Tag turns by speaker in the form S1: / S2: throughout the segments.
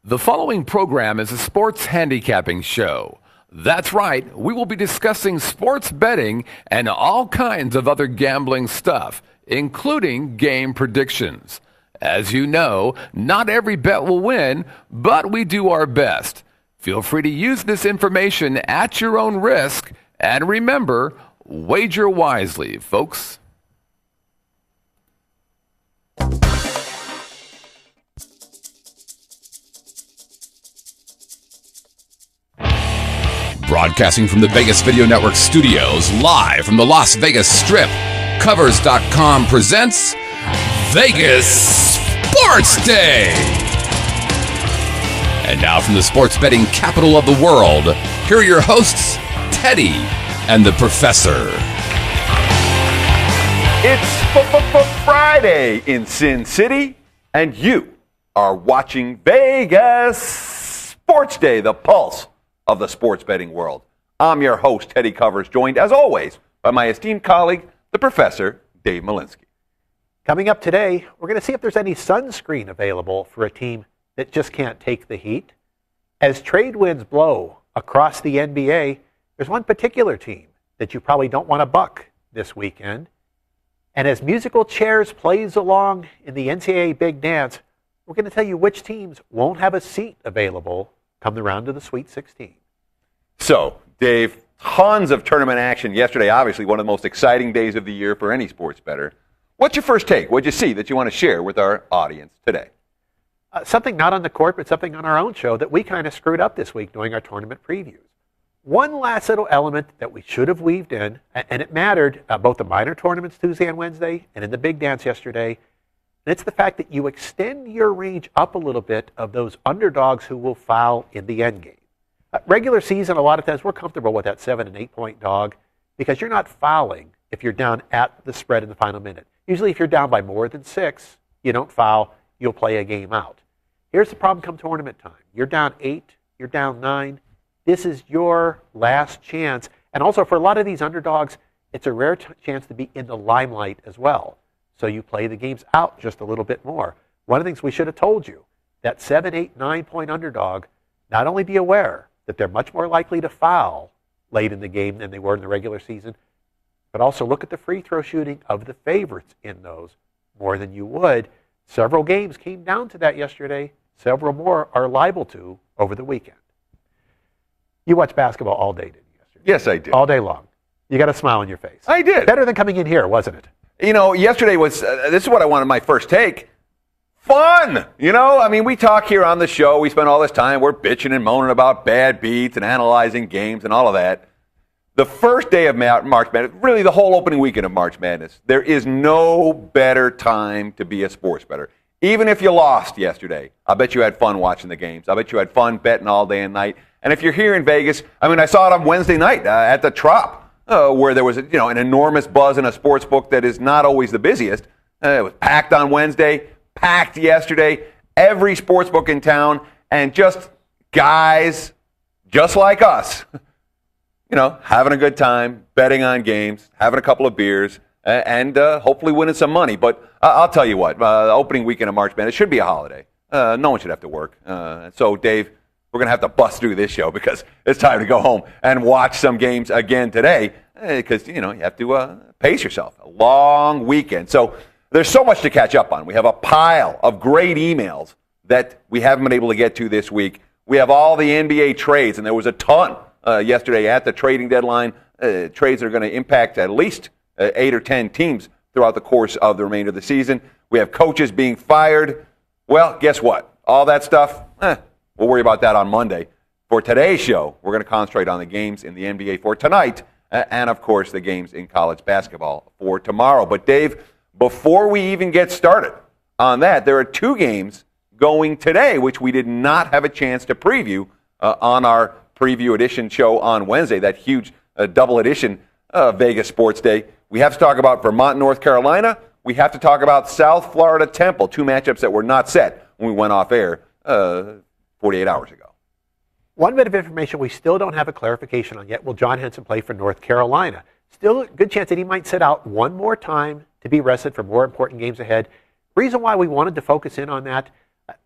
S1: The following program is a sports handicapping show. That's right, we will be discussing sports betting and all kinds of other gambling stuff, including game predictions. As you know, not every bet will win, but we do our best. Feel free to use this information at your own risk, and remember, wager wisely, folks.
S2: Broadcasting from the Vegas Video Network studios, live from the Las Vegas Strip, Covers.com presents Vegas SportsDay. And now from the sports betting capital of the world, here are your hosts, Teddy and the Professor.
S3: It's Friday in Sin City, and you are watching Vegas SportsDay, the pulse of the sports betting world. I'm your host, Teddy Covers, joined as always by my esteemed colleague, the Professor, Dave Malinsky.
S4: Coming up today, we're going to see if there's any sunscreen available for a team that just can't take the heat. As trade winds blow across the NBA, there's one particular team that you probably don't want to buck this weekend. And as musical chairs plays along in the NCAA Big Dance, we're going to tell you which teams won't have a seat available come the round of the Sweet 16.
S3: So, Dave, tons of tournament action yesterday. Obviously, one of the most exciting days of the year for any sports bettor. What's your first take? What'd you see that you want to share with our audience today?
S4: Something not on the court, but something on our own show that we kind of screwed up this week doing our tournament previews. One last little element that we should have weaved in, and it mattered, both the minor tournaments Tuesday and Wednesday and in the Big Dance yesterday, and it's the fact that you extend your range up a little bit of those underdogs who will foul in the end game. Regular season, a lot of times we're comfortable with that 7 and 8 point dog because you're not fouling if you're down at the spread in the final minute. Usually if you're down by more than 6, you don't foul, you'll play a game out. Here's the problem come tournament time. You're down 8, you're down 9. This is your last chance. And also for a lot of these underdogs, it's a rare chance to be in the limelight as well. So you play the games out just a little bit more. One of the things we should have told you, that 7, 8, 9 point underdog, not only be aware that they're much more likely to foul late in the game than they were in the regular season, but also look at the free throw shooting of the favorites in those more than you would. Several games came down to that yesterday. Several more are liable to over the weekend. You watched basketball all day, didn't you, yesterday?
S3: Yes, I did.
S4: All day long. You got a smile on your face.
S3: I did.
S4: Better than coming in here, wasn't it?
S3: You know, yesterday was, this is what I wanted my first take, fun. You know, I mean, we talk here on the show, we spend all this time, we're bitching and moaning about bad beats and analyzing games and all of that. The first day of March Madness, really the whole opening weekend of March Madness, there is no better time to be a sports bettor. Even if you lost yesterday, I bet you had fun watching the games. I bet you had fun betting all day and night. And if you're here in Vegas, I mean, I saw it on Wednesday night at the Trop. Where there was an enormous buzz in a sports book that is not always the busiest. It was packed on Wednesday, packed yesterday, every sports book in town, and just guys just like us, having a good time, betting on games, having a couple of beers, and hopefully winning some money. But I'll tell you what, the opening weekend of March Madness should be a holiday. No one should have to work. So, Dave, we're going to have to bust through this show because it's time to go home and watch some games again today because, you have to pace yourself. A long weekend. So there's so much to catch up on. We have a pile of great emails that we haven't been able to get to this week. We have all the NBA trades, and there was a ton yesterday at the trading deadline. Trades that are going to impact at least 8 or 10 teams throughout the course of the remainder of the season. We have coaches being fired. Well, guess what? All that stuff, we'll worry about that on Monday. For today's show, we're going to concentrate on the games in the NBA for tonight and, of course, the games in college basketball for tomorrow. But, Dave, before we even get started on that, there are 2 games going today, which we did not have a chance to preview on our preview edition show on Wednesday, that huge double edition of Vegas Sports Day. We have to talk about Vermont, North Carolina. We have to talk about South Florida Temple, 2 matchups that were not set when we went off air 48 hours ago.
S4: One bit of information we still don't have a clarification on yet. Will John Henson play for North Carolina? Still a good chance that he might sit out one more time to be rested for more important games ahead. Reason why we wanted to focus in on that,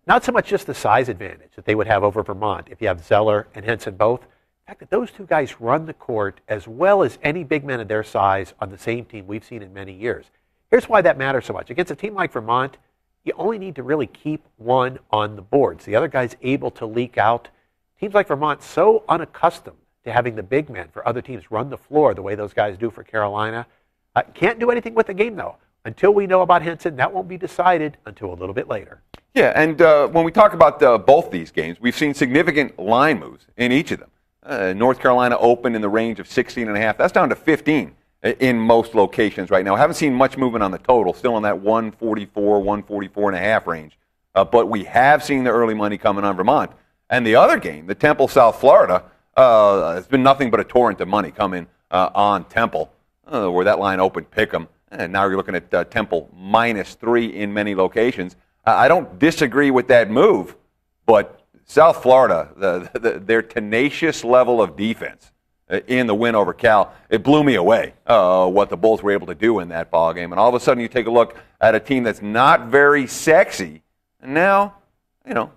S4: Not so much just the size advantage that they would have over Vermont if you have Zeller and Henson both. The fact that those two guys run the court as well as any big men of their size on the same team we've seen in many years. Here's why that matters so much. Against a team like Vermont, you only need to really keep one on the boards. The other guy's able to leak out. Teams like Vermont, so unaccustomed to having the big men for other teams run the floor the way those guys do for Carolina. Can't do anything with the game, though. Until we know about Henson, that won't be decided until a little bit later.
S3: Yeah, and when we talk about both these games, we've seen significant line moves in each of them. North Carolina opened in the range of 16.5. That's down to 15 in most locations right now. I haven't seen much movement on the total, still in that 144, 144.5 range. But we have seen the early money coming on Vermont. And the other game, the Temple, South Florida, it's been nothing but a torrent of money coming on Temple, where that line opened pick 'em. And now you're looking at Temple -3 in many locations. I don't disagree with that move, but South Florida, their tenacious level of defense in the win over Cal, it blew me away what the Bulls were able to do in that ball game. And all of a sudden you take a look at a team that's not very sexy, and now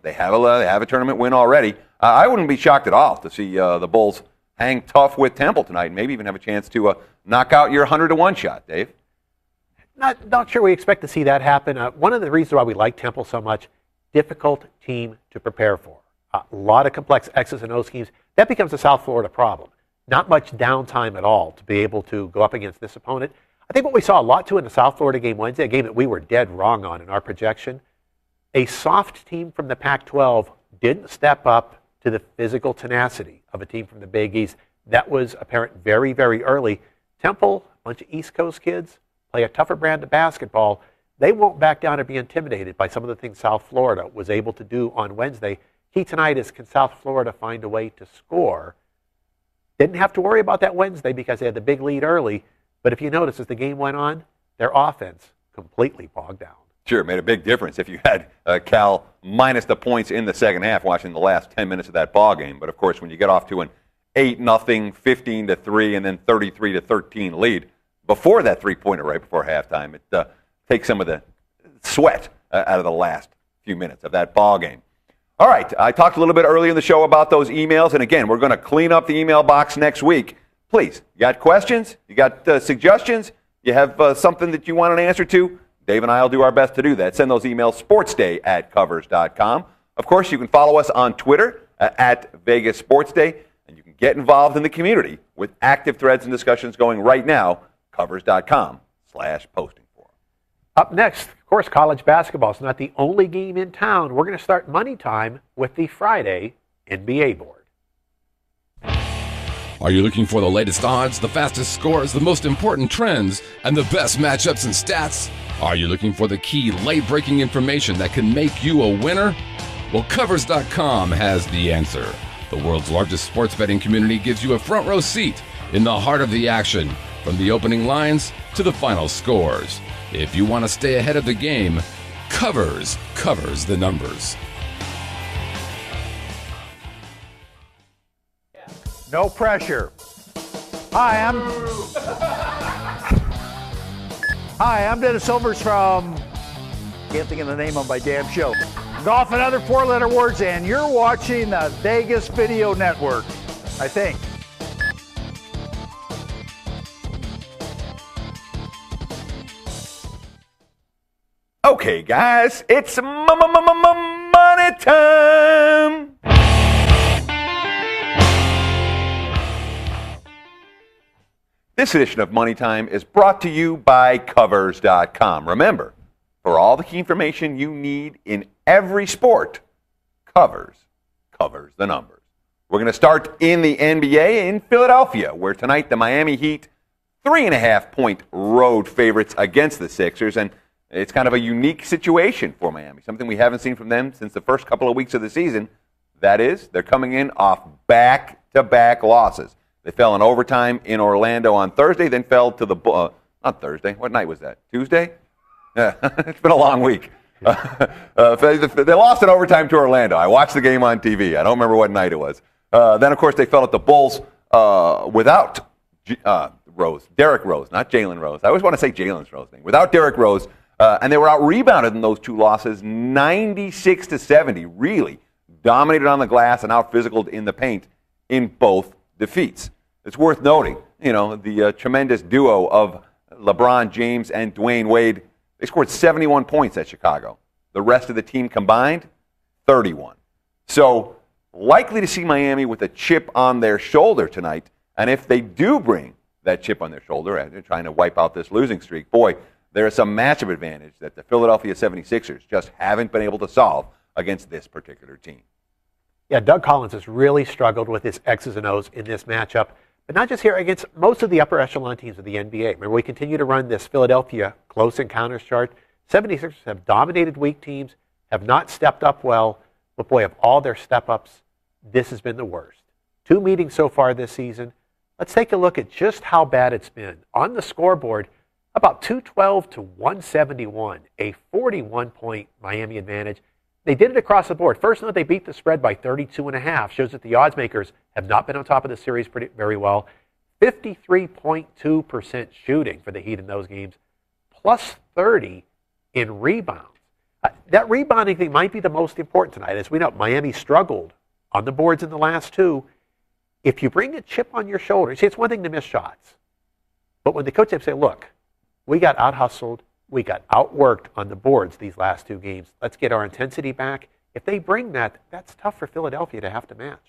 S3: they have a tournament win already. I wouldn't be shocked at all to see the Bulls hang tough with Temple tonight and maybe even have a chance to knock out your 100-1 shot, Dave.
S4: Not sure we expect to see that happen. One of the reasons why we like Temple so much, difficult team to prepare for. A lot of complex X's and O schemes. That becomes a South Florida problem. Not much downtime at all to be able to go up against this opponent. I think what we saw a lot too in the South Florida game Wednesday, a game that we were dead wrong on in our projection, a soft team from the Pac-12 didn't step up to the physical tenacity of a team from the Big East. That was apparent very, very early. Temple, a bunch of East Coast kids, play a tougher brand of basketball. They won't back down or be intimidated by some of the things South Florida was able to do on Wednesday. Key tonight is, can South Florida find a way to score? Didn't have to worry about that Wednesday because they had the big lead early. But if you notice, as the game went on, their offense completely bogged down.
S3: Sure, it made a big difference if you had Cal minus the points in the second half watching the last 10 minutes of that ball game. But, of course, when you get off to an 8-0, 15-3, and then 33-13 lead, before that three-pointer right before halftime, it takes some of the sweat out of the last few minutes of that ball game. All right, I talked a little bit earlier in the show about those emails, and again, we're going to clean up the email box next week. Please, you got questions? You got suggestions? You have something that you want an answer to? Dave and I will do our best to do that. Send those emails, sportsday@covers.com. Of course, you can follow us on Twitter at Vegas Sports Day, and you can get involved in the community with active threads and discussions going right now. Covers.com/posting forum.
S4: Up next, of course, college basketball is not the only game in town. We're going to start money time with the Friday NBA board.
S2: Are you looking for the latest odds, the fastest scores, the most important trends, and the best matchups and stats? Are you looking for the key late-breaking information that can make you a winner? Well, Covers.com has the answer. The world's largest sports betting community gives you a front row seat in the heart of the action, from the opening lines to the final scores. If you want to stay ahead of the game, Covers covers the numbers.
S5: No pressure. Hi, I'm Dennis Silvers from, can't think of the name of my damn show, Golf and Other Four-Letter Words, and you're watching the Vegas Video Network, I think.
S3: Okay, guys, it's money time. This edition of Money Time is brought to you by Covers.com. Remember, for all the key information you need in every sport, Covers covers the numbers. We're going to start in the NBA in Philadelphia, where tonight the Miami Heat, 3.5-point road favorites against the Sixers, and it's kind of a unique situation for Miami, something we haven't seen from them since the first couple of weeks of the season. That is, they're coming in off back-to-back losses. They fell in overtime in Orlando on Thursday, then fell to the not Thursday. What night was that? Tuesday? Yeah, it's been a long week. They lost in overtime to Orlando. I watched the game on TV. I don't remember what night it was. Then, of course, they fell at the Bulls without Rose. Derrick Rose, not Jalen Rose. I always want to say Jalen's Rose name. Without Derrick Rose And they were out-rebounded in those two losses 96-70, really dominated on the glass and out-physicaled in the paint in both defeats. It's worth noting, the tremendous duo of LeBron James and Dwayne Wade, they scored 71 points at Chicago. The rest of the team combined, 31. So likely to see Miami with a chip on their shoulder tonight. And if they do bring that chip on their shoulder and they're trying to wipe out this losing streak, boy, there is some matchup advantage that the Philadelphia 76ers just haven't been able to solve against this particular team.
S4: Yeah, Doug Collins has really struggled with his X's and O's in this matchup, but not just here, against most of the upper echelon teams of the NBA. Remember, we continue to run this Philadelphia close encounters chart. 76ers have dominated weak teams, have not stepped up well, but boy, of all their step-ups, this has been the worst. 2 meetings so far this season. Let's take a look at just how bad it's been. On the scoreboard, about 212 to 171, a 41-point Miami advantage. They did it across the board. First note, they beat the spread by 32.5. Shows that the odds makers have not been on top of the series very well. 53.2% shooting for the Heat in those games, plus 30 in rebounds. That rebounding thing might be the most important tonight. As we know, Miami struggled on the boards in the last 2. If you bring a chip on your shoulder, see, it's one thing to miss shots. But when the coach say, look, we got out-hustled, we got outworked on the boards these last 2 games. Let's get our intensity back. If they bring that, that's tough for Philadelphia to have to match.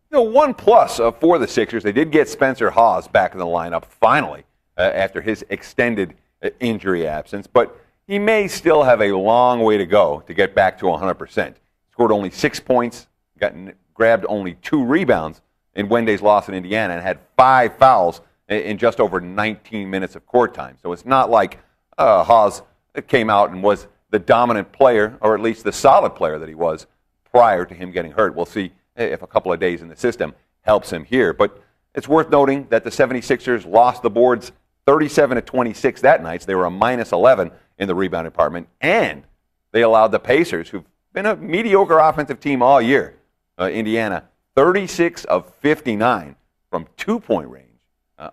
S3: One plus for the Sixers, they did get Spencer Hawes back in the lineup finally after his extended injury absence, but he may still have a long way to go to get back to 100%. Scored only 6 points, grabbed only 2 rebounds in Wednesday's loss in Indiana, and had 5 fouls in just over 19 minutes of court time. So it's not like Hawes came out and was the dominant player, or at least the solid player that he was prior to him getting hurt. We'll see if a couple of days in the system helps him here. But it's worth noting that the 76ers lost the boards 37-26 that night. So they were a minus 11 in the rebound department. And they allowed the Pacers, who've been a mediocre offensive team all year, Indiana, 36 of 59 from 2-point range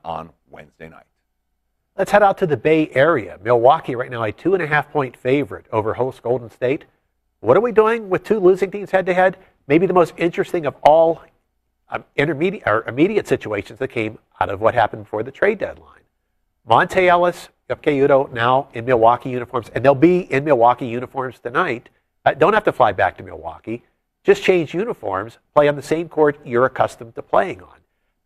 S3: on Wednesday night.
S4: Let's head out to the Bay Area. Milwaukee right now a 2.5-point favorite over host Golden State. What are we doing with 2 losing teams head-to-head? Maybe the most interesting of all immediate situations that came out of what happened before the trade deadline. Monte Ellis, F.K. Udoh now in Milwaukee uniforms, and they'll be in Milwaukee uniforms tonight. Don't have to fly back to Milwaukee. Just change uniforms, play on the same court you're accustomed to playing on.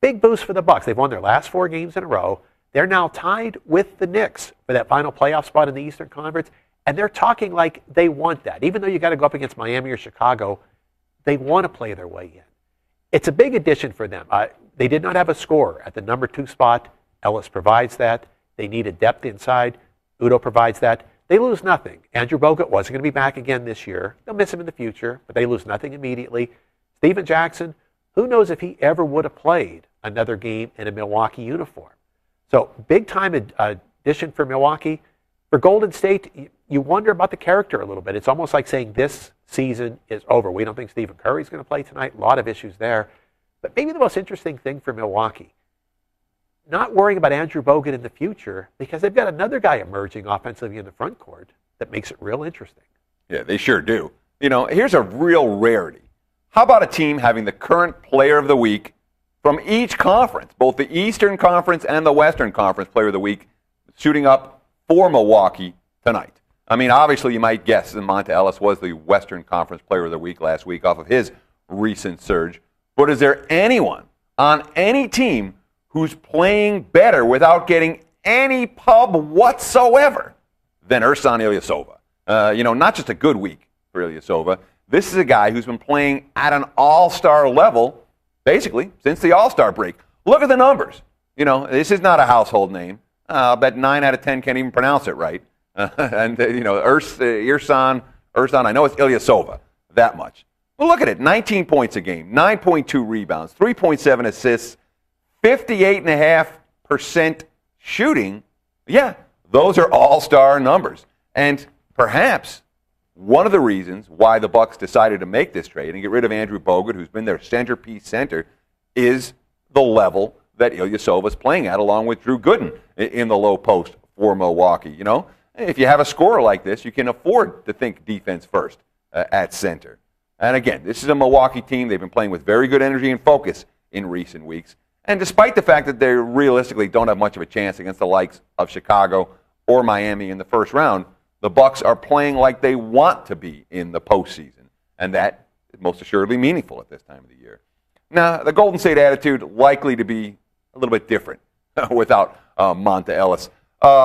S4: Big boost for the Bucks. They've won their last 4 games in a row. They're now tied with the Knicks for that final playoff spot in the Eastern Conference, and they're talking like they want that. Even though you got to go up against Miami or Chicago, they want to play their way in. It's a big addition for them. They did not have a scorer at the number 2 spot. Ellis provides that. They needed depth inside. Udoh provides that. They lose nothing. Andrew Bogut wasn't going to be back again this year. They'll miss him in the future, but they lose nothing immediately. Steven Jackson, who knows if he ever would have played another game in a Milwaukee uniform. So big-time addition for Milwaukee. For Golden State, you wonder about the character a little bit. It's almost like saying this season is over. We don't think Stephen Curry's going to play tonight. A lot of issues there. But maybe the most interesting thing for Milwaukee, not worrying about Andrew Bogut in the future because they've got another guy emerging offensively in the front court that makes it real interesting.
S3: Yeah, they sure do. Here's a real rarity. How about a team having the current player of the week from each conference, both the Eastern Conference and the Western Conference player of the week, suiting up for Milwaukee tonight? I mean, obviously you might guess that Monte Ellis was the Western Conference player of the week last week off of his recent surge. But is there anyone on any team who's playing better without getting any pub whatsoever than Ersan Ilyasova? Not just a good week for Ilyasova. This is a guy who's been playing at an all-star level basically since the all-star break. Look at the numbers. This is not a household name. I'll bet 9 out of 10 can't even pronounce it right. Ersan, I know it's Ilyasova, that much. Well, look at it, 19 points a game, 9.2 rebounds, 3.7 assists, 58.5% shooting. Yeah, those are all-star numbers. And perhaps one of the reasons why the Bucks decided to make this trade and get rid of Andrew Bogut, who's been their centerpiece center, is the level that Ilyasova's playing at, along with Drew Gooden in the low post for Milwaukee. if you have a scorer like this, you can afford to think defense first at center. And again, this is a Milwaukee team. They've been playing with very good energy and focus in recent weeks. And despite the fact that they realistically don't have much of a chance against the likes of Chicago or Miami in the first round, the Bucks are playing like they want to be in the postseason. And that is most assuredly meaningful at this time of the year. Now, the Golden State attitude likely to be a little bit different without Monta Ellis.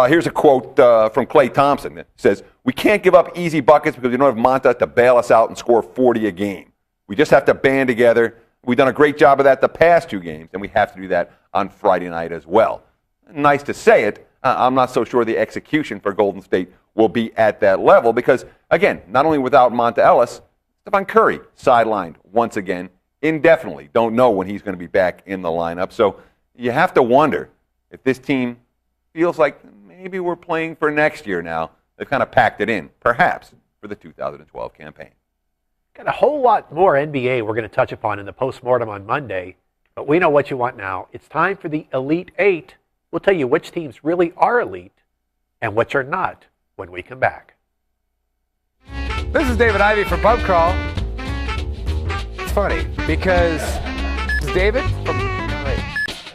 S3: Here's a quote from Klay Thompson that says, "We can't give up easy buckets because we don't have Monta to bail us out and score 40 a game. We just have to band together. We've done a great job of that the past 2 games, and we have to do that on Friday night as well." Nice to say it. I'm not so sure the execution for Golden State will be at that level because, again, not only without Monta Ellis, Stephen Curry sidelined once again indefinitely. Don't know when he's going to be back in the lineup. So you have to wonder if this team feels like maybe we're playing for next year now. They've kind of packed it in, perhaps, for the 2012 campaign.
S4: Got a whole lot more NBA we're going to touch upon in the postmortem on Monday, but we know what you want now. It's time for the Elite Eight. We'll tell you which teams really are elite and which are not when we come back.
S6: This is David Ivey from Pub Crawl. It's funny because it's David from.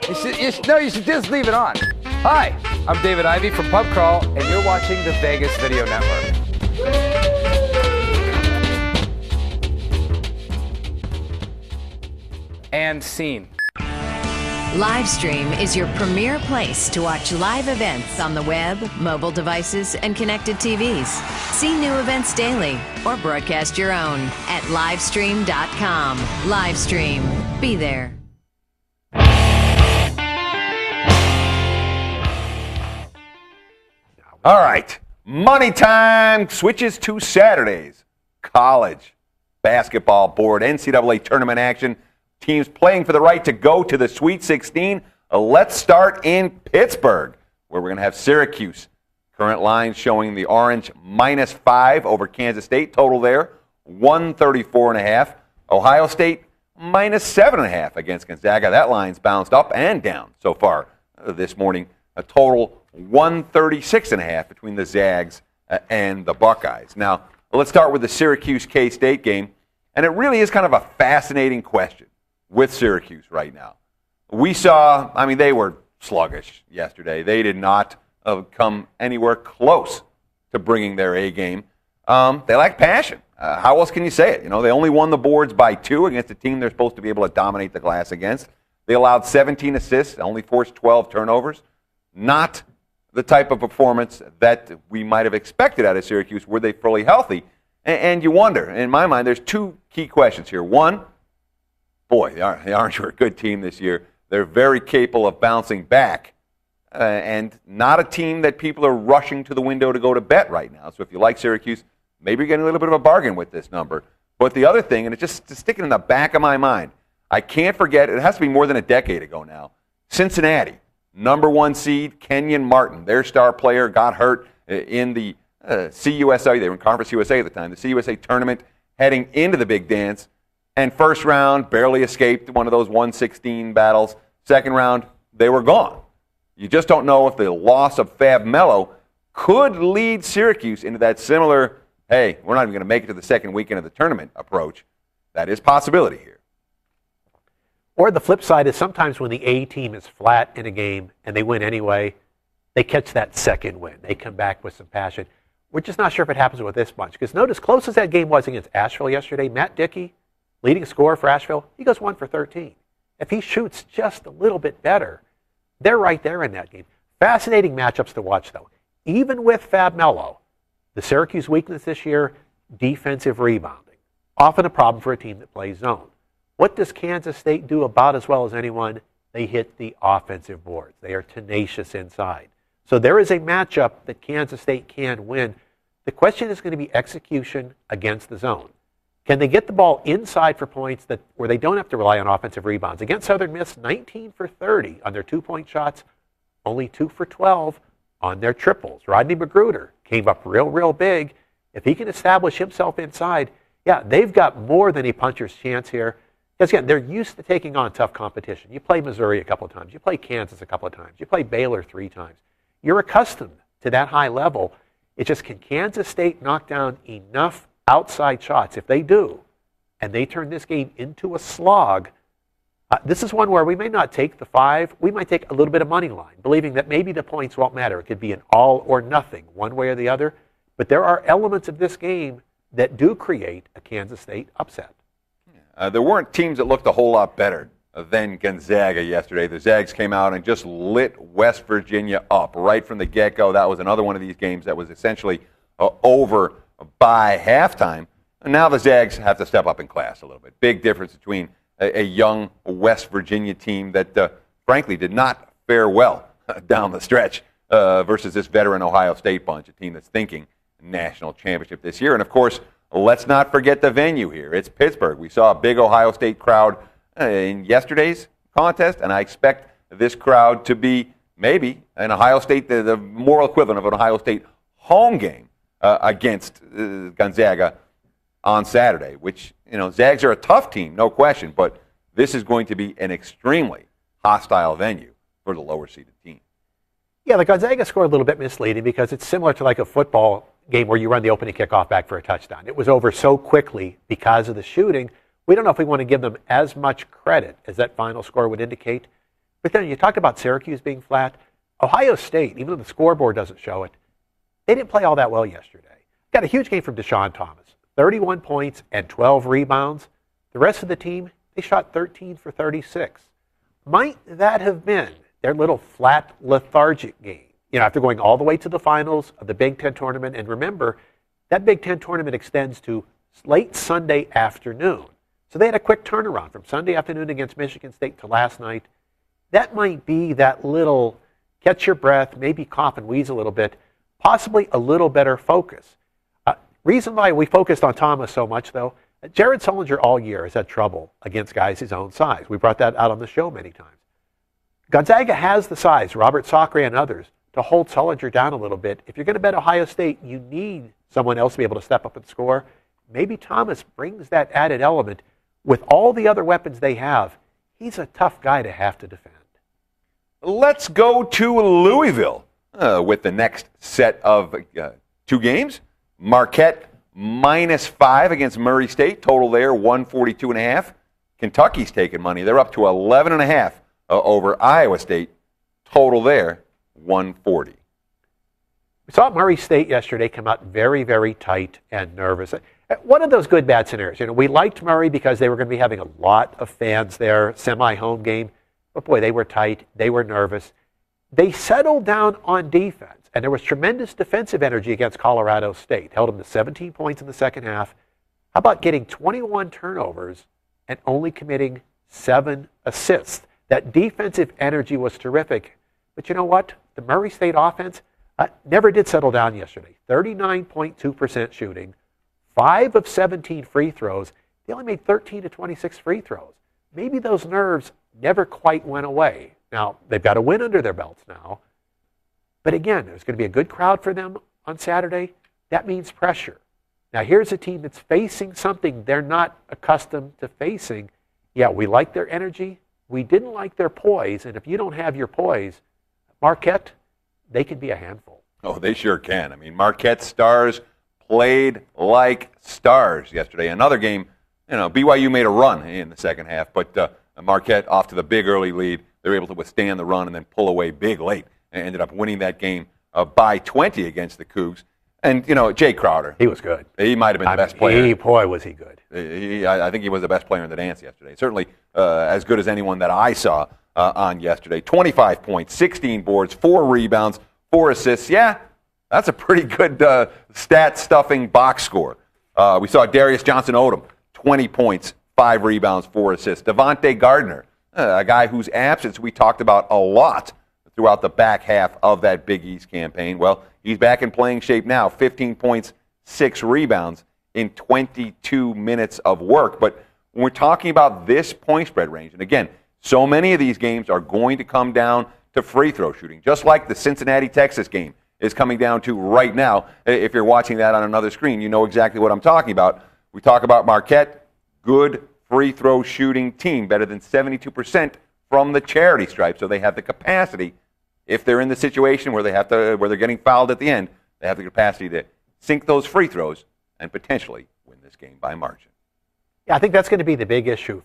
S6: You should just leave it on. Hi, I'm David Ivey from Pub Crawl, and you're watching the Vegas Video Network. And scene.
S7: Livestream is your premier place to watch live events on the web, mobile devices, and connected TVs. See new events daily or broadcast your own at livestream.com. Livestream. Be there.
S3: All right, money time switches to Saturdays. College basketball board, NCAA tournament action. Teams playing for the right to go to the Sweet 16. Let's start in Pittsburgh, where we're going to have Syracuse. Current lines showing the Orange -5 over Kansas State. Total there, 134.5. Ohio State -7.5 against Gonzaga. That line's bounced up and down so far this morning. A total 136.5 between the Zags and the Buckeyes. Now, let's start with the Syracuse-K-State game. And it really is kind of a fascinating question with Syracuse right now. We saw, they were sluggish yesterday. They did not come anywhere close to bringing their A game. They lack passion. How else can you say it? They only won the boards by 2 against a team they're supposed to be able to dominate the glass against. They allowed 17 assists, only forced 12 turnovers. Not the type of performance that we might have expected out of Syracuse were they fully healthy. And you wonder, in my mind, there's 2 key questions here. One, boy, the Orange were a good team this year. They're very capable of bouncing back. And not a team that people are rushing to the window to go to bet right now. So if you like Syracuse, maybe you're getting a little bit of a bargain with this number. But the other thing, and it's just sticking in the back of my mind, I can't forget, it has to be more than a decade ago now, Cincinnati, #1 seed, Kenyon Martin, their star player, got hurt in the CUSA. They were in Conference USA at the time, the CUSA tournament heading into the big dance. And first round, barely escaped one of those 116 battles. Second round, they were gone. You just don't know if the loss of Fab Melo could lead Syracuse into that similar, hey, we're not even going to make it to the second weekend of the tournament approach. That is possibility here.
S4: Or the flip side is sometimes when the A team is flat in a game and they win anyway, they catch that second win. They come back with some passion. We're just not sure if it happens with this bunch. Because notice, close as that game was against Asheville yesterday, Matt Dickey, leading scorer for Asheville, he goes 1 for 13. If he shoots just a little bit better, they're right there in that game. Fascinating matchups to watch, though. Even with Fab Melo, the Syracuse weakness this year, defensive rebounding. Often a problem for a team that plays zone. What does Kansas State do about as well as anyone? They hit the offensive boards. They are tenacious inside. So there is a matchup that Kansas State can win. The question is going to be execution against the zone. Can they get the ball inside for points where they don't have to rely on offensive rebounds? Against Southern Miss, 19 for 30 on their 2-point shots, only 2 for 12 on their triples. Rodney Magruder came up real big. If he can establish himself inside, yeah, they've got more than a puncher's chance here. Because again, they're used to taking on tough competition. You play Missouri a couple of times. You play Kansas a couple of times. You play Baylor 3 times. You're accustomed to that high level. It's just, can Kansas State knock down enough outside shots? If they do, and they turn this game into a slog, this is one where we may not take the 5. We might take a little bit of money line, believing that maybe the points won't matter. It could be an all or nothing, one way or the other. But there are elements of this game that do create a Kansas State upset.
S3: There weren't teams that looked a whole lot better than Gonzaga yesterday. The Zags came out and just lit West Virginia up right from the get-go. That was another one of these games that was essentially over by halftime. And now the Zags have to step up in class a little bit. Big difference between a young West Virginia team that, frankly, did not fare well down the stretch versus this veteran Ohio State bunch, a team that's thinking national championship this year. And, of course, let's not forget the venue here. It's Pittsburgh. We saw a big Ohio State crowd in yesterday's contest, and I expect this crowd to be maybe an Ohio State, the moral equivalent of an Ohio State home game against Gonzaga on Saturday, which, Zags are a tough team, no question, but this is going to be an extremely hostile venue for the lower-seeded team.
S4: Yeah, the Gonzaga score a little bit misleading because it's similar to like a football game where you run the opening kickoff back for a touchdown. It was over so quickly because of the shooting. We don't know if we want to give them as much credit as that final score would indicate. But then you talked about Syracuse being flat. Ohio State, even though the scoreboard doesn't show it, they didn't play all that well yesterday. Got a huge game from Deshaun Thomas. 31 points and 12 rebounds. The rest of the team, they shot 13 for 36. Might that have been their little flat, lethargic game? After going all the way to the finals of the Big Ten tournament. And remember, that Big Ten tournament extends to late Sunday afternoon. So they had a quick turnaround from Sunday afternoon against Michigan State to last night. That might be that little catch your breath, maybe cough and wheeze a little bit, possibly a little better focus. Reason why we focused on Thomas so much, though, Jared Sullinger all year has had trouble against guys his own size. We brought that out on the show many times. Gonzaga has the size, Robert Sacre and others, to hold Sullinger down a little bit. If you're going to bet Ohio State, you need someone else to be able to step up and score. Maybe Thomas brings that added element. With all the other weapons they have, he's a tough guy to have to defend.
S3: Let's go to Louisville with the next set of 2 games. Marquette -5 against Murray State. Total there, 142.5. Kentucky's taking money. They're up to 11.5 over Iowa State. Total there, 140.
S4: We saw Murray State yesterday come out very, very tight and nervous. One of those good bad scenarios. We liked Murray because they were going to be having a lot of fans there, semi-home game. But boy, they were tight. They were nervous. They settled down on defense. And there was tremendous defensive energy against Colorado State. Held them to 17 points in the second half. How about getting 21 turnovers and only committing 7 assists? That defensive energy was terrific. But you know what? The Murray State offense never did settle down yesterday. 39.2% shooting. 5 of 17 free throws. They only made 13 to 26 free throws. Maybe those nerves never quite went away. Now, they've got a win under their belts now. But again, there's going to be a good crowd for them on Saturday. That means pressure. Now, here's a team that's facing something they're not accustomed to facing. Yeah, we like their energy. We didn't like their poise. And if you don't have your poise, Marquette, they can be a handful.
S3: Oh, they sure can. I mean, Marquette stars played like stars yesterday. Another game, BYU made a run in the second half, but Marquette off to the big early lead. They were able to withstand the run and then pull away big late. And ended up winning that game by 20 against the Cougs. And, Jay Crowder.
S4: He was good.
S3: He might have been the best player.
S4: Boy, was he good.
S3: I think he was the best player in the dance yesterday. Certainly as good as anyone that I saw on yesterday. 25 points, 16 boards, 4 rebounds, 4 assists. Yeah, that's a pretty good stat-stuffing box score. We saw Darius Johnson-Odom, 20 points, 5 rebounds, 4 assists. Devontae Gardner, a guy whose absence we talked about a lot throughout the back half of that Big East campaign. Well, he's back in playing shape now. 15 points, 6 rebounds in 22 minutes of work. But when we're talking about this point spread range, and again, so many of these games are going to come down to free throw shooting, just like the Cincinnati-Texas game is coming down to right now. If you're watching that on another screen, you know exactly what I'm talking about. We talk about Marquette, good free throw shooting team, better than 72% from the charity stripe, so they have the capacity. If they're in the situation where they're getting fouled at the end, They have the capacity to sink those free throws and potentially win this game by margin.
S4: Yeah, I think that's going to be the big issue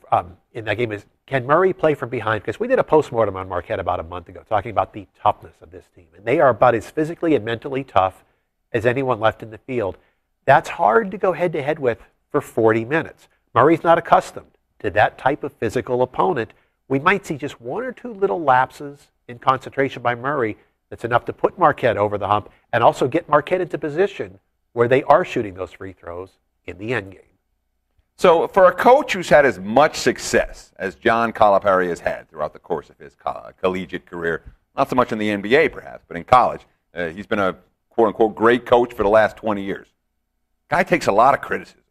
S4: in that game is, can Murray play from behind? Because we did a postmortem on Marquette about a month ago talking about the toughness of this team. And they are about as physically and mentally tough as anyone left in the field. That's hard to go head-to-head with for 40 minutes. Murray's not accustomed to that type of physical opponent. We might see just one or two little lapses in concentration by Murray that's enough to put Marquette over the hump and also get Marquette into position where they are shooting those free throws in the end game.
S3: So for a coach who's had as much success as John Calipari has had throughout the course of his collegiate career, not so much in the NBA perhaps, but in college, he's been a quote-unquote great coach for the last 20 years. Guy takes a lot of criticism,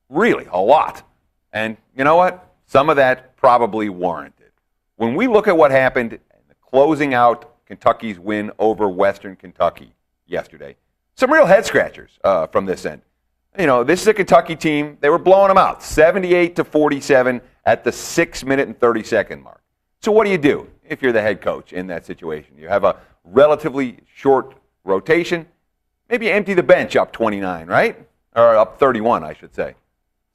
S3: really a lot. And you know what? Some of that probably warranted. When we look at what happened in the closing out Kentucky's win over Western Kentucky yesterday, some real head-scratchers from this end. You know, this is a Kentucky team. They were blowing them out, 78-47 at the 6-minute and 30-second mark. So what do if you're the head coach in that situation? You have a relatively short rotation. Maybe you empty the bench up 29, right? Or up 31, I should say.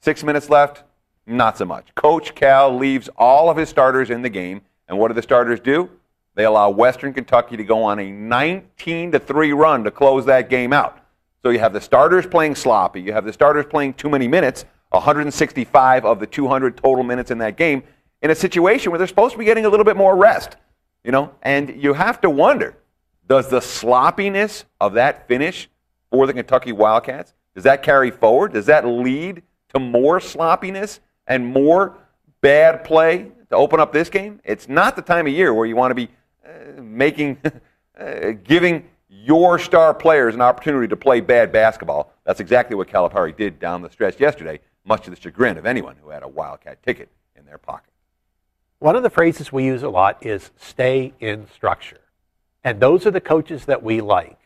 S3: 6 minutes left, not so much. Coach Cal leaves all of his starters in the game, and what do the starters do? They allow Western Kentucky to go on a 19-3 run to close that game out. So you have the starters playing sloppy. You have the starters playing too many minutes, 165 of the 200 total minutes in that game, in a situation where they're supposed to be getting a little bit more rest. You know, and you have to wonder, does the sloppiness of that finish for the Kentucky Wildcats, does that carry forward? Does that lead to more sloppiness and more bad play to open up this game? It's not the time of year where you want to be giving your star players an opportunity to play bad basketball. That's exactly what Calipari did down the stretch yesterday, much to the chagrin of anyone who had a Wildcat ticket in their pocket.
S4: One of the phrases we use a lot is stay in structure. And those are the coaches that we like.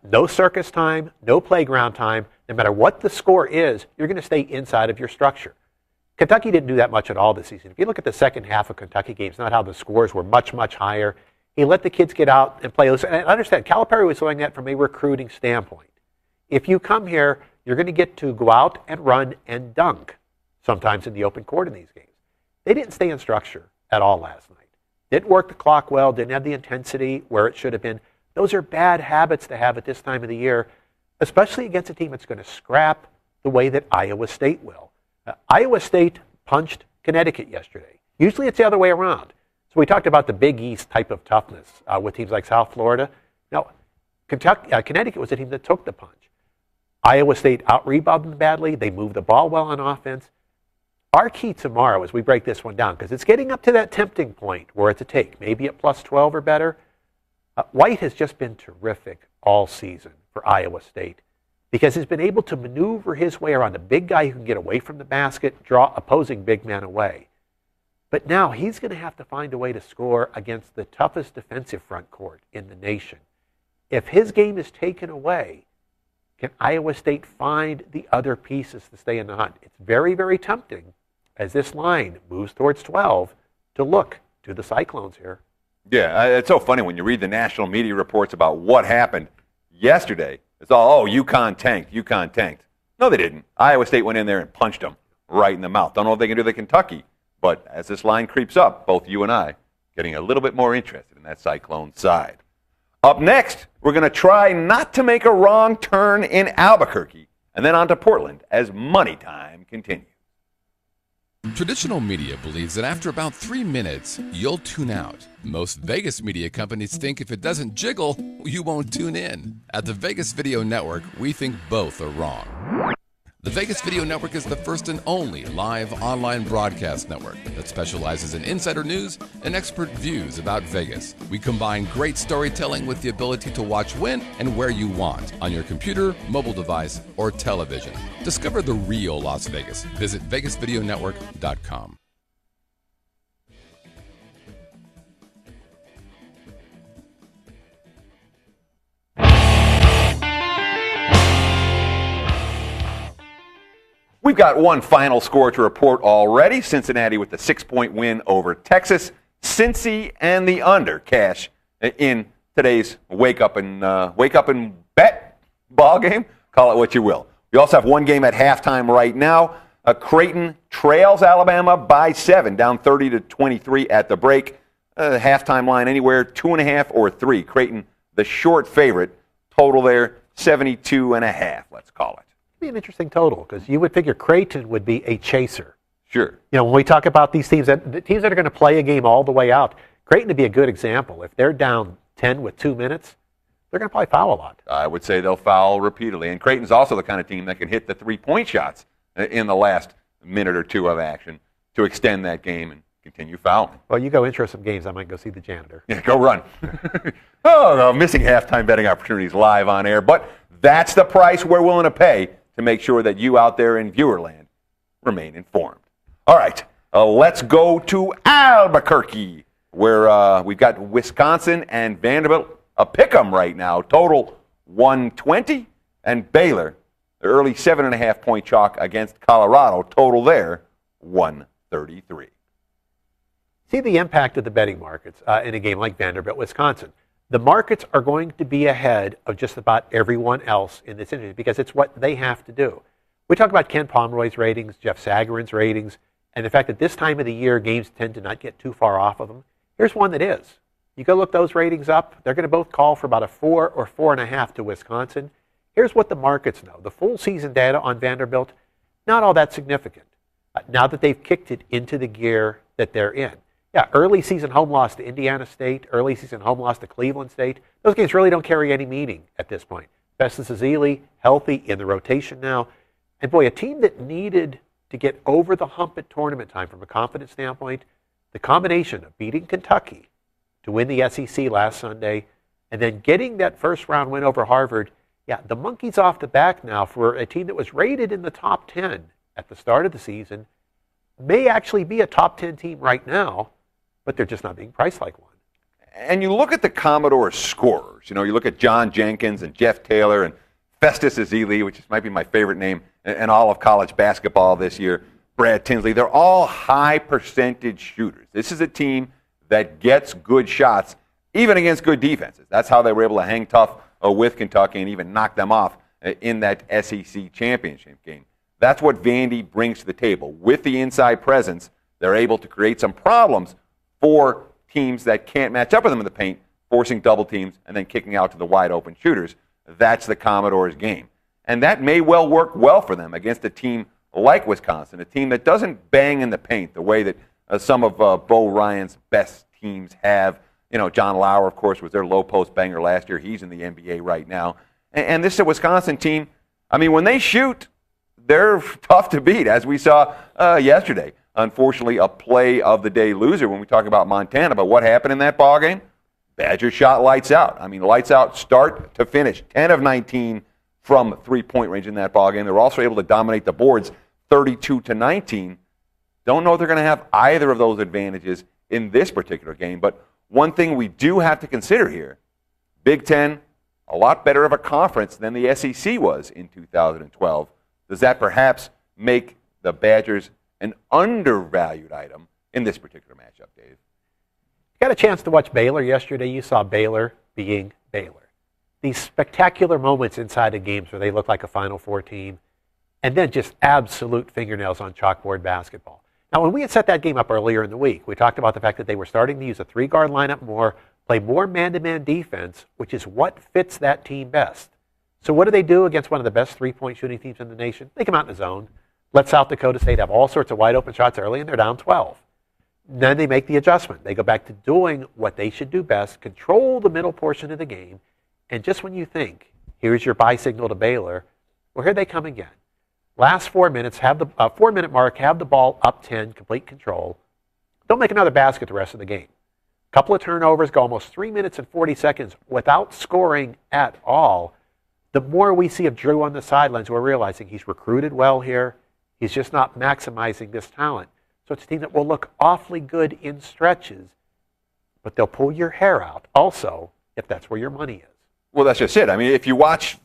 S4: No circus time, no playground time. No matter what the score is, you're going to stay inside of your structure. Kentucky didn't do that much at all this season. If you look at the second half of Kentucky games, not how the scores were much, much higher. He let the kids get out and play. And I understand, Calipari was doing that from a recruiting standpoint. If you come here, you're going to get to go out and run and dunk, sometimes in the open court in these games. They didn't stay in structure at all last night. Didn't work the clock well, didn't have the intensity where it should have been. Those are bad habits to have at this time of the year, especially against a team that's going to scrap the way that Iowa State will. Iowa State punched Connecticut yesterday. Usually it's the other way around. So we talked about the Big East type of toughness with teams like South Florida. Now, Connecticut was a team that took the punch. Iowa State out-rebounded them badly. They moved the ball well on offense. Our key tomorrow as we break this one down, because it's getting up to that tempting point where it's a take, maybe at plus 12 or better. White has just been terrific all season for Iowa State because he's been able to maneuver his way around a big guy who can get away from the basket, draw opposing big men away. But now he's going to have to find a way to score against the toughest defensive front court in the nation. If his game is taken away, can Iowa State find the other pieces to stay in the hunt? It's very, very tempting as this line moves towards 12 to look to the Cyclones here.
S3: Yeah, it's so funny when you read the national media reports about what happened yesterday. It's all, UConn tanked. No, they didn't. Iowa State went in there and punched them right in the mouth. Don't know if they can do the Kentucky. But as this line creeps up, both you and I getting a little bit more interested in that Cyclone side. Up next, we're going to try not to make a wrong turn in Albuquerque, and then on to Portland as Money Time continues.
S2: Traditional media believes that after about 3 minutes, you'll tune out. Most Vegas media companies think if it doesn't jiggle, you won't tune in. At the Vegas Video Network, we think both are wrong. The Vegas Video Network is the first and only live online broadcast network that specializes in insider news and expert views about Vegas. We combine great storytelling with the ability to watch when and where you want on your computer, mobile device, or television. Discover the real Las Vegas. Visit VegasVideoNetwork.com.
S3: We've got one final score to report already. Cincinnati with the 6-point win over Texas. Cincy and the under cash in today's wake up and bet ball game. Call it what you will. We also have one game at halftime right now. Creighton trails Alabama by 7, down 30-23 at the break. Halftime line anywhere 2.5 or 3. Creighton, the short favorite. Total there 72.5. Let's call it.
S4: Be an interesting total because you would figure Creighton would be a chaser.
S3: Sure.
S4: You know, when we talk about these teams, the teams that are going to play a game all the way out, Creighton would be a good example. If they're down 10 with 2 minutes, they're going to probably foul a lot.
S3: I would say they'll foul repeatedly. And Creighton's also the kind of team that can hit the three-point shots in the last minute or two of action to extend that game and continue fouling.
S4: Well, you go intro some games, I might go see the janitor.
S3: Yeah, go run. Oh, no, missing halftime betting opportunities live on air. But that's the price we're willing to pay to make sure that you out there in viewerland remain informed. All right, let's go to Albuquerque, where we've got Wisconsin and Vanderbilt. A pick-em right now, total 120. And Baylor, the early 7.5-point chalk against Colorado, total there 133.
S4: See the impact of the betting markets in a game like Vanderbilt, Wisconsin. The markets are going to be ahead of just about everyone else in this industry because it's what they have to do. We talk about Ken Pomeroy's ratings, Jeff Sagarin's ratings, and the fact that this time of the year games tend to not get too far off of them. Here's one that is. You go look those ratings up, they're going to both call for about a 4 or 4.5 to Wisconsin. Here's what the markets know. The full season data on Vanderbilt, not all that significant. Now that they've kicked it into the gear that they're in. Yeah, early season home loss to Indiana State, early season home loss to Cleveland State. Those games really don't carry any meaning at this point. Festus Ezeli, healthy, in the rotation now. And boy, a team that needed to get over the hump at tournament time from a confidence standpoint, the combination of beating Kentucky to win the SEC last Sunday and then getting that first round win over Harvard, yeah, the monkey's off the back now for a team that was rated in the top 10 at the start of the season, may actually be a top 10 team right now, but they're just not being priced like one.
S3: And you look at the Commodore scorers. You know, you look at John Jenkins and Jeff Taylor and Festus Ezeli, which might be my favorite name in all of college basketball this year, Brad Tinsley. They're all high percentage shooters. This is a team that gets good shots, even against good defenses. That's how they were able to hang tough with Kentucky and even knock them off in that SEC championship game. That's what Vandy brings to the table. With the inside presence, they're able to create some problems for teams that can't match up with them in the paint, forcing double teams and then kicking out to the wide open shooters. That's the Commodores' game. And that may well work well for them against a team like Wisconsin, a team that doesn't bang in the paint the way that some of Bo Ryan's best teams have. You know, John Lauer, of course, was their low post banger last year. He's in the NBA right now. And this is a Wisconsin team, I mean, when they shoot, they're tough to beat, as we saw yesterday. Unfortunately, a play of the day loser when we talk about Montana. But what happened in that ballgame? Badgers shot lights out. I mean, lights out start to finish. 10 of 19 from three-point range in that ballgame. They were also able to dominate the boards 32-19. Don't know if they're going to have either of those advantages in this particular game. But one thing we do have to consider here, Big Ten, a lot better of a conference than the SEC was in 2012. Does that perhaps make the Badgers an undervalued item in this particular matchup, Dave?
S4: Got a chance to watch Baylor yesterday. You saw Baylor being Baylor. These spectacular moments inside of games where they look like a Final Four team, and then just absolute fingernails on chalkboard basketball. Now, when we had set that game up earlier in the week, we talked about the fact that they were starting to use a three-guard lineup more, play more man-to-man defense, which is what fits that team best. So what do they do against one of the best three-point shooting teams in the nation? They come out in the zone. Let South Dakota State have all sorts of wide-open shots early, and they're down 12. Then they make the adjustment. They go back to doing what they should do best, control the middle portion of the game, and just when you think, here's your buy signal to Baylor, well, here they come again. Last 4 minutes, have the 4-minute mark, have the ball up 10, complete control. Don't make another basket the rest of the game. Couple of turnovers, go almost 3 minutes and 40 seconds without scoring at all. The more we see of Drew on the sidelines, we're realizing he's recruited well here. He's just not maximizing this talent. So it's a team that will look awfully good in stretches, but they'll pull your hair out also if that's where your money is.
S3: Well, that's just it. I mean, if you watch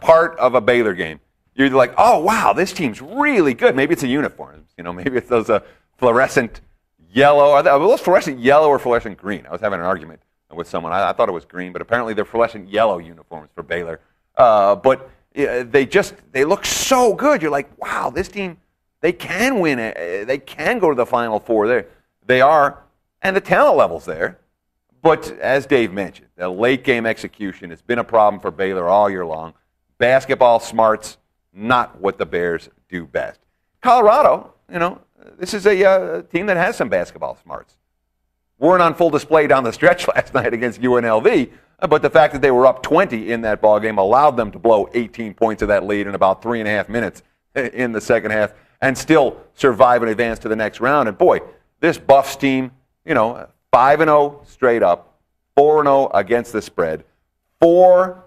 S3: part of a Baylor game, you're like, oh, wow, this team's really good. Maybe it's a uniform. You know, maybe it's those fluorescent yellow. Are those fluorescent yellow or fluorescent green? I was having an argument with someone. I thought it was green, but apparently they're fluorescent yellow uniforms for Baylor. But they look so good. You're like, wow, this team, they can win it. They can go to the Final Four. They are, and the talent level's there. But as Dave mentioned, the late game execution has been a problem for Baylor all year long. Basketball smarts, not what the Bears do best. Colorado, this is a team that has some basketball smarts. Weren't on full display down the stretch last night against UNLV, but the fact that they were up 20 in that ballgame allowed them to blow 18 points of that lead in about 3.5 minutes in the second half and still survive and advance to the next round. And boy, this Buffs team, 5-0 straight up, 4-0 against the spread, 4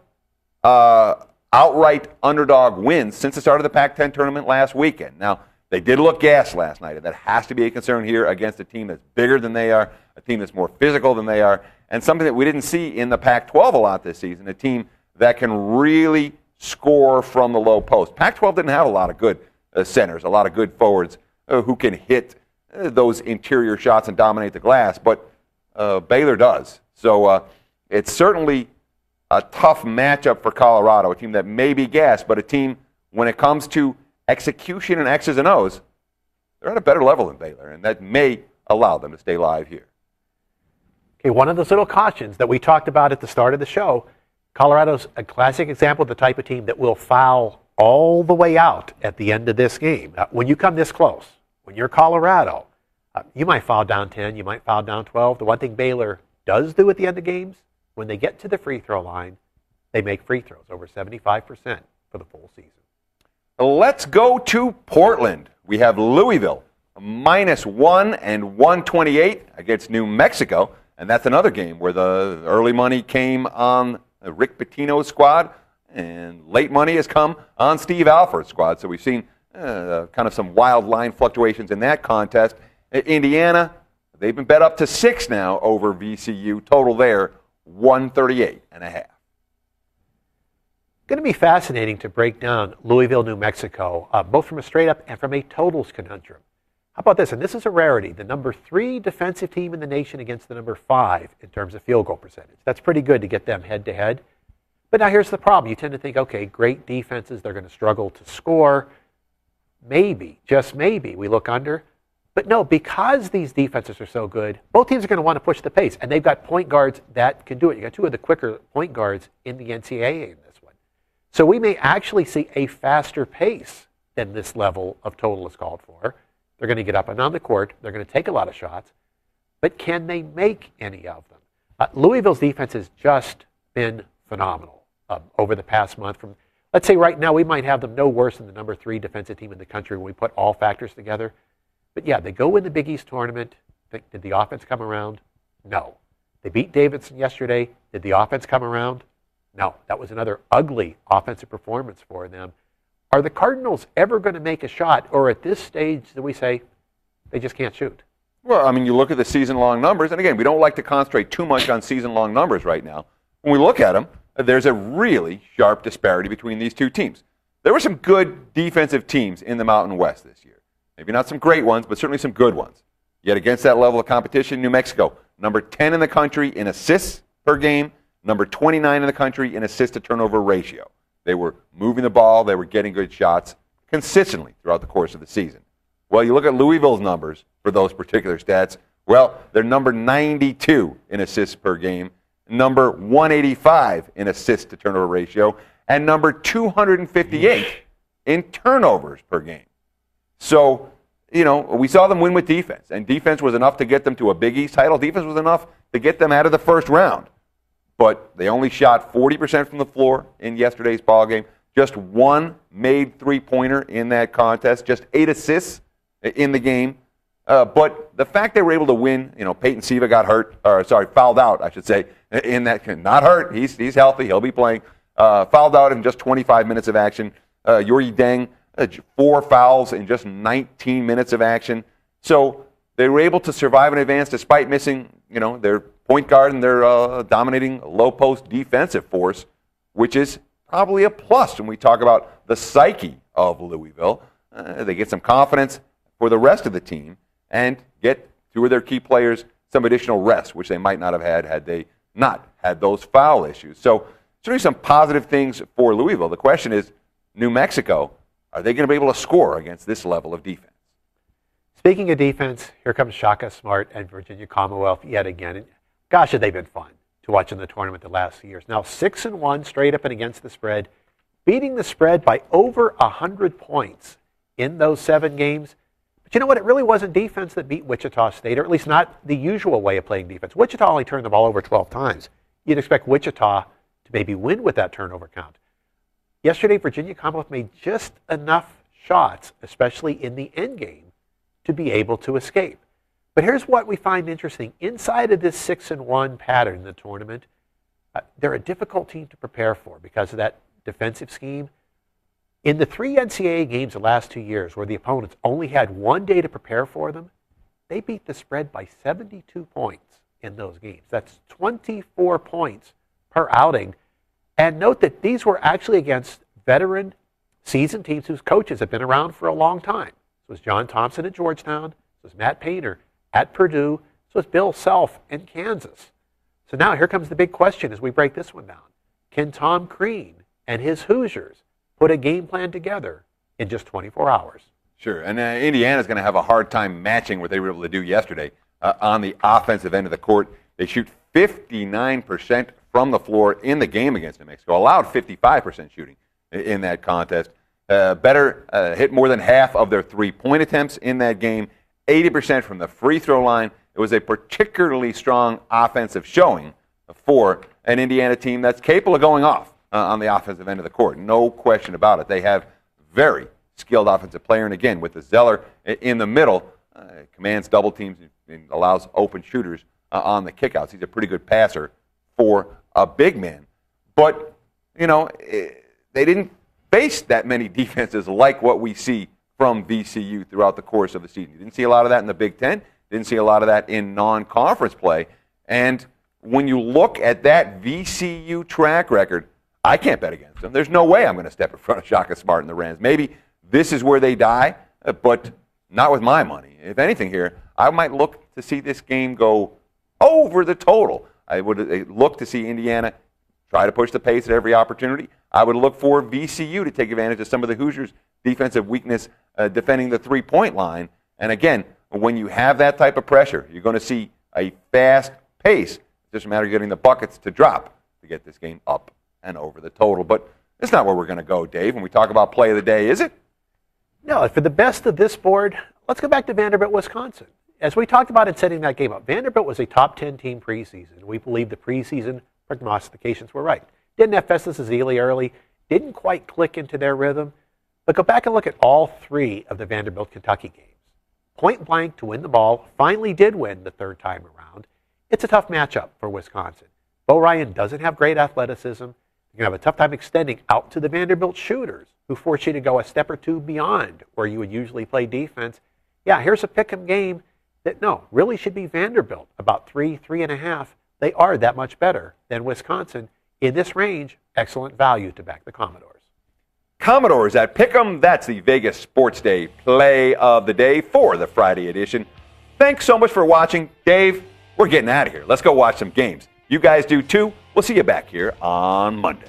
S3: outright underdog wins since the start of the Pac-10 tournament last weekend. Now, they did look gassed last night, and that has to be a concern here against a team that's bigger than they are, a team that's more physical than they are, and something that we didn't see in the Pac-12 a lot this season, a team that can really score from the low post. Pac-12 didn't have a lot of good centers, a lot of good forwards who can hit those interior shots and dominate the glass, but Baylor does. So it's certainly a tough matchup for Colorado, a team that may be gassed, but a team, when it comes to execution and X's and O's, they're at a better level than Baylor, and that may allow them to stay live here.
S4: Okay, one of those little cautions that we talked about at the start of the show, Colorado's a classic example of the type of team that will foul all the way out at the end of this game. When you come this close, when you're Colorado, you might foul down 10, you might foul down 12. The one thing Baylor does do at the end of games, when they get to the free throw line, they make free throws, over 75% for the full season.
S3: Let's go to Portland. We have Louisville, -1 and 128 against New Mexico. And that's another game where the early money came on Rick Pitino's squad, and late money has come on Steve Alford's squad. So we've seen kind of some wild line fluctuations in that contest. Indiana, they've been bet up to 6 now over VCU. Total there, 138.5.
S4: Going to be fascinating to break down Louisville, New Mexico, both from a straight up and from a totals conundrum. How about this? And this is a rarity. The number 3 defensive team in the nation against the number 5 in terms of field goal percentage. That's pretty good to get them head to head. But now here's the problem. You tend to think, okay, great defenses, they're going to struggle to score. Maybe, just maybe, we look under. But no, because these defenses are so good, both teams are going to want to push the pace. And they've got point guards that can do it. You got 2 of the quicker point guards in the NCAA in this one. So we may actually see a faster pace than this level of total is called for. They're going to get up and on the court. They're going to take a lot of shots. But can they make any of them? Louisville's defense has just been phenomenal over the past month. From, let's say right now, we might have them no worse than the number 3 defensive team in the country when we put all factors together. But yeah, they go in the Big East tournament. Did the offense come around? No. They beat Davidson yesterday. Did the offense come around? No. That was another ugly offensive performance for them. Are the Cardinals ever going to make a shot, or at this stage do we say they just can't shoot?
S3: Well, I mean, you look at the season-long numbers, and again, we don't like to concentrate too much on season-long numbers right now. When we look at them, there's a really sharp disparity between these two teams. There were some good defensive teams in the Mountain West this year. Maybe not some great ones, but certainly some good ones. Yet against that level of competition, New Mexico, number 10 in the country in assists per game, number 29 in the country in assist-to-turnover ratio. They were moving the ball. They were getting good shots consistently throughout the course of the season. Well, you look at Louisville's numbers for those particular stats. Well, they're number 92 in assists per game, number 185 in assist-to-turnover ratio, and number 258 in turnovers per game. So, we saw them win with defense, and defense was enough to get them to a Big East title. Defense was enough to get them out of the first round. But they only shot 40% from the floor in yesterday's ballgame. Just 1 made three-pointer in that contest. Just 8 assists in the game. But the fact they were able to win, Peyton Siva got fouled out, I should say, in that. Not hurt. He's healthy. He'll be playing. Fouled out in just 25 minutes of action. Yuri Deng, 4 fouls in just 19 minutes of action. So they were able to survive and advance despite missing, their point guard and their dominating low-post defensive force, which is probably a plus when we talk about the psyche of Louisville. They get some confidence for the rest of the team and get 2 of their key players some additional rest, which they might not have had they not had those foul issues. So, certainly some positive things for Louisville. The question is, New Mexico, are they going to be able to score against this level of defense?
S4: Speaking of defense, here comes Shaka Smart and Virginia Commonwealth yet again. And gosh, have they been fun to watch in the tournament the last few years. Now 6-1 straight up and against the spread, beating the spread by over 100 points in those 7 games. But you know what? It really wasn't defense that beat Wichita State, or at least not the usual way of playing defense. Wichita only turned the ball over 12 times. You'd expect Wichita to maybe win with that turnover count. Yesterday, Virginia Commonwealth made just enough shots, especially in the end game, to be able to escape. But here's what we find interesting. Inside of this 6-1 pattern in the tournament, they're a difficult team to prepare for because of that defensive scheme. In the 3 NCAA games the last 2 years where the opponents only had 1 day to prepare for them, they beat the spread by 72 points in those games. That's 24 points per outing. And note that these were actually against veteran seasoned teams whose coaches have been around for a long time. This was John Thompson at Georgetown. This was Matt Painter at Purdue. This was Bill Self in Kansas. So now here comes the big question as we break this one down. Can Tom Crean and his Hoosiers put a game plan together in just 24 hours?
S3: Sure, and Indiana's going to have a hard time matching what they were able to do yesterday on the offensive end of the court. They shoot 59% from the floor in the game against New Mexico, allowed 55% shooting in that contest. Hit more than half of their three-point attempts in that game, 80% from the free throw line. It was a particularly strong offensive showing for an Indiana team that's capable of going off on the offensive end of the court. No question about it. They have very skilled offensive player, and again, with the Zeller in the middle, commands double teams and allows open shooters on the kickouts. He's a pretty good passer for a big man. But, you know, they didn't face that many defenses like what we see from VCU throughout the course of the season. You didn't see a lot of that in the Big Ten. Didn't see a lot of that in non-conference play. And when you look at that VCU track record, I can't bet against them. There's no way I'm going to step in front of Shaka Smart and the Rams. Maybe this is where they die, but not with my money. If anything here, I might look to see this game go over the total. I would look to see Indiana try to push the pace at every opportunity. I would look for VCU to take advantage of some of the Hoosiers' defensive weakness defending the three-point line. And again, when you have that type of pressure, you're going to see a fast pace. It's just a matter of getting the buckets to drop to get this game up and over the total. But that's not where we're going to go, Dave, when we talk about play of the day, is it?
S4: No, for the best of this board, let's go back to Vanderbilt, Wisconsin. As we talked about in setting that game up, Vanderbilt was a top 10 team preseason. We believe the preseason prognostications were right. Didn't have Festus Ezeli early, didn't quite click into their rhythm. But go back and look at all 3 of the Vanderbilt-Kentucky games. Point blank to win the ball, finally did win the 3rd time around. It's a tough matchup for Wisconsin. Bo Ryan doesn't have great athleticism. You're going to have a tough time extending out to the Vanderbilt shooters who force you to go a step or two beyond where you would usually play defense. Yeah, here's a pick'em game that, no, really should be Vanderbilt. About 3.5. They are that much better than Wisconsin. In this range, excellent value to back the Commodores.
S3: Commodores at Pick'em. That's the Vegas Sports Day play of the day for the Friday edition. Thanks so much for watching. Dave, we're getting out of here. Let's go watch some games. You guys do too. We'll see you back here on Monday.